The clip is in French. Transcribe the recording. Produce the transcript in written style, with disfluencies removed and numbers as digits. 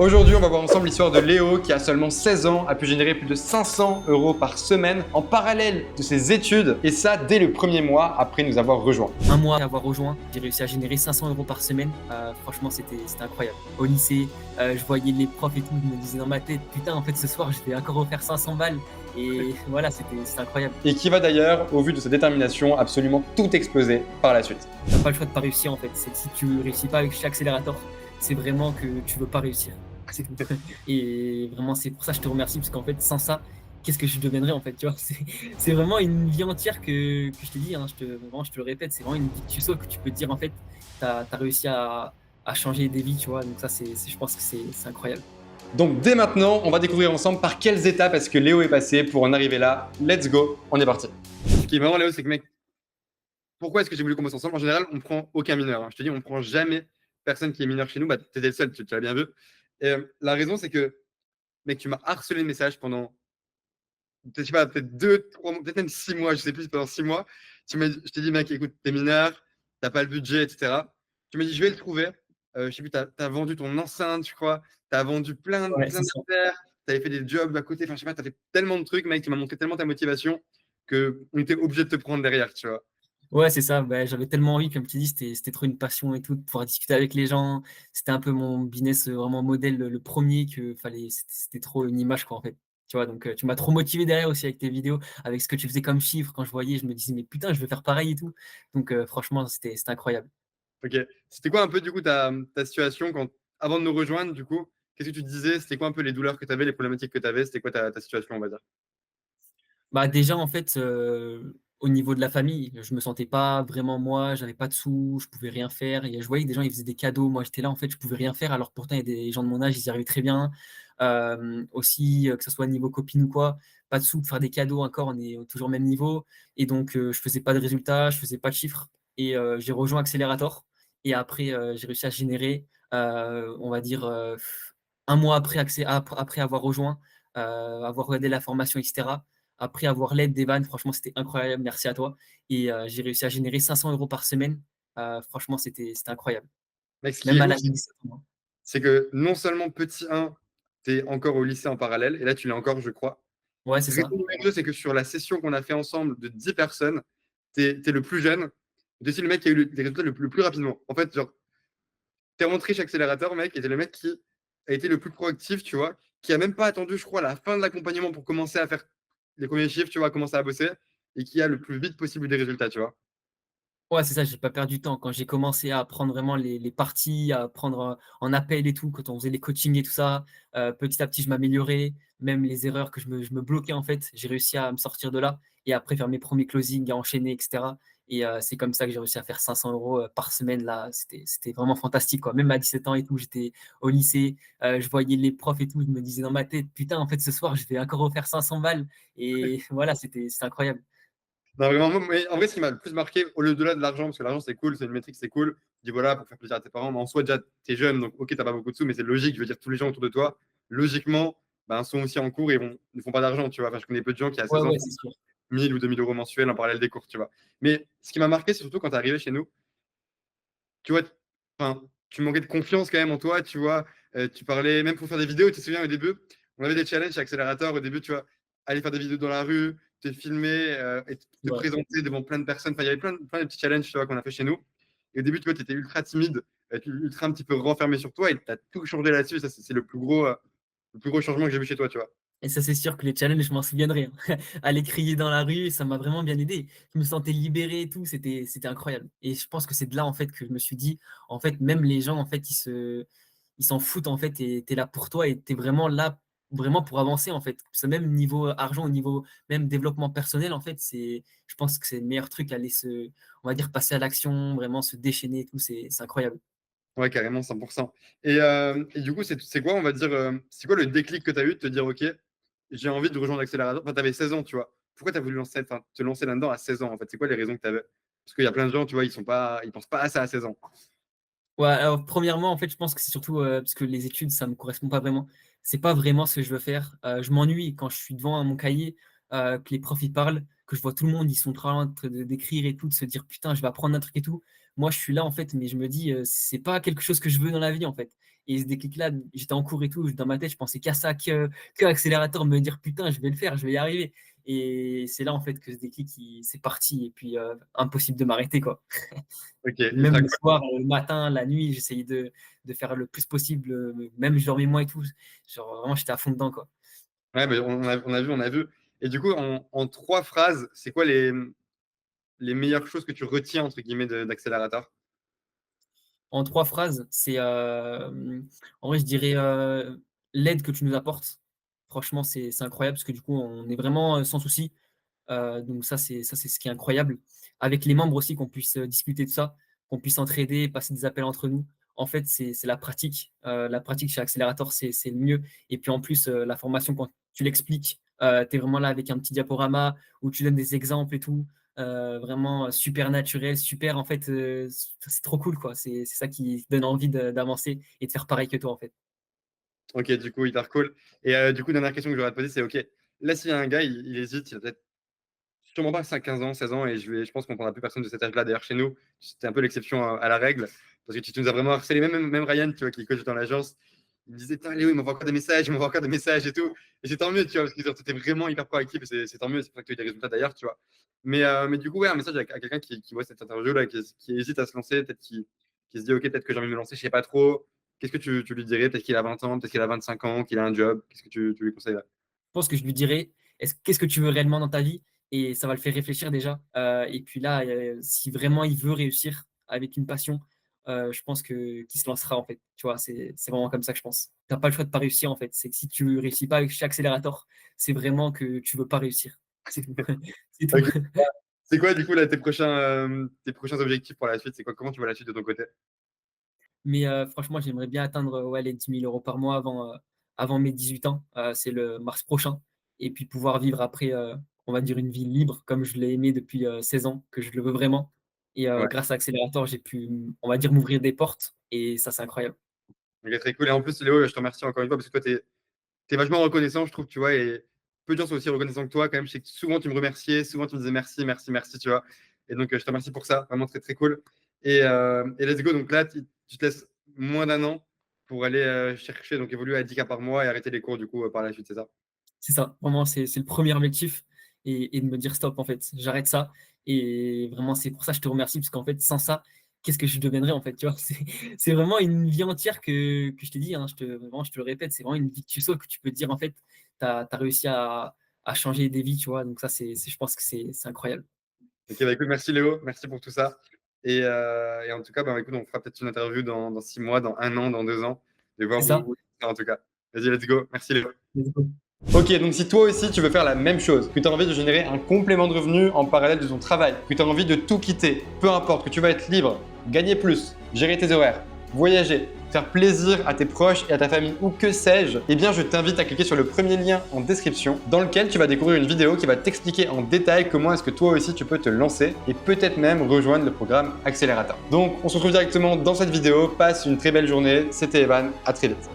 Aujourd'hui, on va voir ensemble l'histoire de Léo qui, à seulement 16 ans, a pu générer plus de 500 euros par semaine en parallèle de ses études, et ça dès le premier mois après nous avoir rejoints. Un mois après avoir rejoint, j'ai réussi à générer 500 euros par semaine. Franchement, c'était incroyable. Au lycée, je voyais les profs et tout, je me disais dans ma tête, putain, en fait, ce soir, je vais encore refaire 500 balles. Et voilà, c'était incroyable. Et qui va d'ailleurs, au vu de sa détermination, absolument tout exploser par la suite. T'as pas le choix de pas réussir, en fait. C'est que si tu réussis pas avec chaque accélérateur, c'est vraiment que tu veux pas réussir. C'est tout. Et vraiment, c'est pour ça que je te remercie, parce qu'en fait, sans ça, qu'est-ce que je deviendrais, en fait, tu vois. C'est vraiment une vie entière que je te dis, hein, vraiment, je te le répète, c'est vraiment une vie que tu sautes, que tu peux te dire, en fait, t'as réussi à changer des vies, tu vois. Donc ça, je pense que c'est incroyable. Donc dès maintenant, on va découvrir ensemble par quelles étapes est-ce que Léo est passé pour en arriver là. Let's go, on est parti. Ce qui est marrant Léo, c'est que mec, pourquoi est-ce que j'ai voulu qu'on bosse ensemble? En général, on prend aucun mineur, hein. Je te dis, on prend jamais personne qui est mineur chez nous. Bah, t'étais le seul, tu l'as bien vu. Et la raison, c'est que, mec, tu m'as harcelé de messages pendant, je sais pas, peut-être 2, 3 mois, peut-être même 6 mois, je sais plus, pendant 6 mois. Je t'ai dit, mec, écoute, t'es mineur, t'as pas le budget, etc. Tu m'as dit, je vais le trouver. Je sais plus, t'as vendu ton enceinte, je crois. T'as vendu Ouais, plein c'est ça. d'affaires. T'avais fait des jobs à côté. Enfin, je sais pas, t'as fait tellement de trucs, mec. Tu m'as montré tellement ta motivation qu'on était obligé de te prendre derrière, tu vois. Ouais, c'est ça. Bah, j'avais tellement envie, comme tu dis, c'était trop une passion et tout, de pouvoir discuter avec les gens. C'était un peu mon business vraiment modèle, le premier que fallait. C'était trop une image, quoi, en fait. Tu vois, donc tu m'as trop motivé derrière aussi avec tes vidéos, avec ce que tu faisais comme chiffre. Quand je voyais, je me disais, mais putain, je veux faire pareil et tout. Donc franchement, c'était incroyable. Ok. C'était quoi un peu, du coup, ta situation avant de nous rejoindre, du coup? Qu'est-ce que tu te disais? C'était quoi un peu les douleurs que tu avais, les problématiques que tu avais? C'était quoi ta situation, on va dire? Bah, déjà, en fait, au niveau de la famille, je me sentais pas vraiment moi, j'avais pas de sous, je pouvais rien faire et je voyais que des gens, ils faisaient des cadeaux. Moi, j'étais là, en fait, je pouvais rien faire alors pourtant il y a des gens de mon âge, ils y arrivaient très bien. Aussi, que ce soit niveau copine ou quoi, pas de sous pour faire des cadeaux encore, on est toujours au même niveau et donc je faisais pas de résultats, je faisais pas de chiffres et j'ai rejoint Accelerator et après, j'ai réussi à générer, on va dire, 1 mois après avoir rejoint, avoir regardé la formation et cetera. Après avoir l'aide d'Evan, franchement, c'était incroyable. Merci à toi. Et j'ai réussi à générer 500 euros par semaine. Franchement, c'était incroyable. Mec, ce qui Même est à ouf, l'âge de 17 ans. c'est que non seulement petit 1, tu es encore au lycée en parallèle, et là tu l'es encore, je crois. Ouais, c'est Raison ça. numéro 2, c'est que sur la session qu'on a fait ensemble de 10 personnes, tu es le plus jeune, tu es aussi le mec qui a eu les résultats le plus rapidement. En fait, genre, tu es rentré chez Accélérateur, mec, et tu es le mec qui a été le plus proactif, tu vois, qui a même pas attendu, je crois, la fin de l'accompagnement pour commencer à faire les premiers chiffres, tu vois, commencer à bosser, et qui a le plus vite possible des résultats, tu vois. Ouais, c'est ça, j'ai pas perdu de temps. Quand j'ai commencé à prendre vraiment les parties, à prendre en appel et tout, quand on faisait les coachings et tout ça, petit à petit, je m'améliorais. Même les erreurs que je me bloquais, en fait, j'ai réussi à me sortir de là et après faire mes premiers closings, à enchaîner, etc. Et c'est comme ça que j'ai réussi à faire 500 euros par semaine. Là, c'était vraiment fantastique, quoi. Même à 17 ans et tout, j'étais au lycée, je voyais les profs et tout, je me disais dans ma tête, putain, en fait, ce soir, je vais encore refaire 500 balles. Et voilà, c'était incroyable. Non, vraiment, mais en vrai, ce qui m'a le plus marqué, au-delà de l'argent, parce que l'argent c'est cool, c'est une métrique, c'est cool. Tu dis voilà, pour faire plaisir à tes parents, mais en soi, déjà, t'es jeune, donc ok, t'as pas beaucoup de sous, mais c'est logique. Je veux dire, tous les gens autour de toi, logiquement, ben, sont aussi en cours et ne font pas d'argent, tu vois. Enfin, je connais peu de gens qui, à Ouais, 16 ans, ouais, font c'est sûr. 1000 ou 2000 euros mensuels en parallèle des cours, tu vois. Mais ce qui m'a marqué, c'est surtout quand t'es arrivé chez nous, tu vois, enfin, tu manquais de confiance quand même en toi, tu vois. Tu parlais, même pour faire des vidéos, tu te souviens au début, on avait des challenges chez Accélérateur au début, tu vois, aller faire des vidéos dans la rue, te filmer et te Ouais. présenter devant plein de personnes. Enfin, il y avait plein de petits challenges, tu vois, qu'on a fait chez nous. Et au début, tu vois, tu étais ultra timide, ultra un petit peu renfermé sur toi et tu as tout changé là-dessus. Ça, c'est le plus gros changement que j'ai vu chez toi, tu vois. Et ça, c'est sûr que les challenges, je m'en souviendrai, hein. Aller crier dans la rue, ça m'a vraiment bien aidé. Je me sentais libéré et tout, c'était incroyable. Et je pense que c'est de là, en fait, que je me suis dit, en fait, même les gens, en fait, ils s'en foutent, en fait, et t'es là pour toi, et t'es vraiment là, vraiment pour avancer, en fait. C'est même niveau argent, au niveau même développement personnel, en fait, je pense que c'est le meilleur truc, aller on va dire, passer à l'action, vraiment se déchaîner et tout, c'est incroyable. Ouais, carrément, 100%. Et du coup, c'est quoi, on va dire, c'est quoi le déclic que tu as eu de te dire, OK, j'ai envie de rejoindre l'accélérateur? Enfin, tu avais 16 ans, tu vois. Pourquoi tu as voulu te lancer là-dedans à 16 ans, en fait? C'est quoi les raisons que tu avais? Parce qu'il y a plein de gens, tu vois, ils pensent pas à ça à 16 ans. Ouais, alors premièrement, en fait, je pense que c'est surtout parce que les études, ça me correspond pas vraiment. C'est pas vraiment ce que je veux faire. Je m'ennuie quand je suis devant mon cahier, que les profs ils parlent, que je vois tout le monde, ils sont en train d'écrire et tout, de se dire putain, je vais apprendre un truc et tout. moi je suis là en fait, mais je me dis, c'est pas quelque chose que je veux dans la vie en fait. Et ce déclic-là, j'étais en cours et tout, dans ma tête, je pensais qu'à ça, que accélérateur, me dire putain, je vais le faire, je vais y arriver. Et c'est là en fait que ce déclic, c'est parti. Et puis impossible de m'arrêter quoi. Ok, Même ultra le cool. soir, le matin, la nuit, j'essayais de faire le plus possible, même je dormais moins et tout. Genre vraiment, j'étais à fond dedans quoi. Ouais, mais on a vu. Et du coup, en 3 phrases, c'est quoi les meilleures choses que tu retiens, entre guillemets, d'accélérateur? En 3 phrases, c'est, en vrai, je dirais, l'aide que tu nous apportes. Franchement, c'est incroyable parce que du coup, on est vraiment, sans souci. Donc ça, c'est ce qui est incroyable. Avec les membres aussi, qu'on puisse, discuter de ça, qu'on puisse s'entraider, passer des appels entre nous. En fait, c'est la pratique. La pratique chez Accelerator, c'est le mieux. Et puis en plus, la formation, quand tu l'expliques, tu es vraiment là avec un petit diaporama où tu donnes des exemples et tout, vraiment super naturel, super en fait, c'est trop cool quoi. C'est ça qui donne envie d'avancer et de faire pareil que toi en fait. Ok, du coup, hyper cool. Et du coup, dernière question que j'aurais à te poser, c'est ok, là, s'il y a un gars, il hésite, il a peut-être sûrement pas 5, 15 ans, 16 ans, et je pense qu'on ne prendra plus personne de cet âge-là. D'ailleurs, chez nous, c'était un peu l'exception à la règle, parce que tu nous as vraiment harcelé, même Ryan, tu vois, qui est coach dans l'agence, il me disait, putain, Léo, il m'envoie encore des messages, il m'envoie encore des messages et tout. Et c'est tant mieux, tu vois, parce que tu étais vraiment hyper proactif, et c'est tant mieux, c'est pour ça que tu as eu des résultats d'ailleurs, tu vois. Mais du coup, ouais, un message à quelqu'un qui voit cette interview-là, qui hésite à se lancer, peut-être qui se dit, ok, peut-être que j'ai envie de me lancer, je sais pas trop. Qu'est-ce que tu lui dirais? Peut-être qu'il a 20 ans, peut-être qu'il a 25 ans, qu'il a un job. Qu'est-ce que tu lui conseillerais? Je pense que je lui dirais: «Qu'est-ce que tu veux réellement dans ta vie?» Et ça va le faire réfléchir déjà, et puis là, si vraiment il veut réussir avec une passion, je pense que qu'il se lancera en fait, tu vois? C'est vraiment comme ça que je pense. Tu as pas le choix de pas réussir en fait. C'est que si tu réussis pas avec chez Accelerator, c'est vraiment que tu veux pas réussir. C'est tout. C'est tout. Ok. C'est quoi, du coup, là, tes prochains objectifs pour la suite? C'est quoi? Comment tu vois la suite de ton côté? Mais franchement, j'aimerais bien atteindre, ouais, les 10 000 € par mois avant mes 18 ans, c'est le mars prochain et puis pouvoir vivre après, on va dire une vie libre comme je l'ai aimé depuis, 16 ans, que je le veux vraiment et Ouais, grâce à Accelerator, j'ai pu, on va dire m'ouvrir des portes et ça, c'est incroyable. ok, très cool. Et en plus, Léo, je te remercie encore une fois parce que toi, t'es vachement reconnaissant, je trouve, tu vois, et peu de gens sont aussi reconnaissants que toi, quand même. Je sais que souvent, tu me remerciais, souvent, tu me disais merci, merci, merci, tu vois. Et donc, je te remercie pour ça, vraiment très, très cool. Et let's go. Donc là, tu te laisses moins d'un an pour aller chercher, donc évoluer à 10K par mois et arrêter les cours, du coup, par la suite, c'est ça? C'est ça, vraiment, c'est le premier objectif et de me dire: «Stop, en fait, j'arrête ça» et vraiment, c'est pour ça que je te remercie parce qu'en fait, sans ça, qu'est-ce que je deviendrais, en fait, tu vois? C'est vraiment une vie entière que je t'ai dit, hein, vraiment, je te le répète, c'est vraiment une vie que tu sauves, que tu peux te dire, en fait, tu as réussi à changer des vies, tu vois? Donc ça, je pense que c'est incroyable. Ok, bah écoute, merci Léo, merci pour tout ça. Et en tout cas, bah, écoute, on fera peut-être une interview dans 6 mois, dans 1 an, dans 2 ans, de C'est voir ça. où tu en tout cas. Vas-y, let's go. Merci Léo. Let's go. Ok, donc si toi aussi tu veux faire la même chose, que tu as envie de générer un complément de revenu en parallèle de ton travail, que tu as envie de tout quitter, peu importe, que tu vas être libre, gagner plus, gérer tes horaires, voyager, faire plaisir à tes proches et à ta famille ou que sais-je, eh bien je t'invite à cliquer sur le premier lien en description dans lequel tu vas découvrir une vidéo qui va t'expliquer en détail comment est-ce que toi aussi tu peux te lancer et peut-être même rejoindre le programme Accélérateur. Donc on se retrouve directement dans cette vidéo, passe une très belle journée, c'était Evan, à très vite.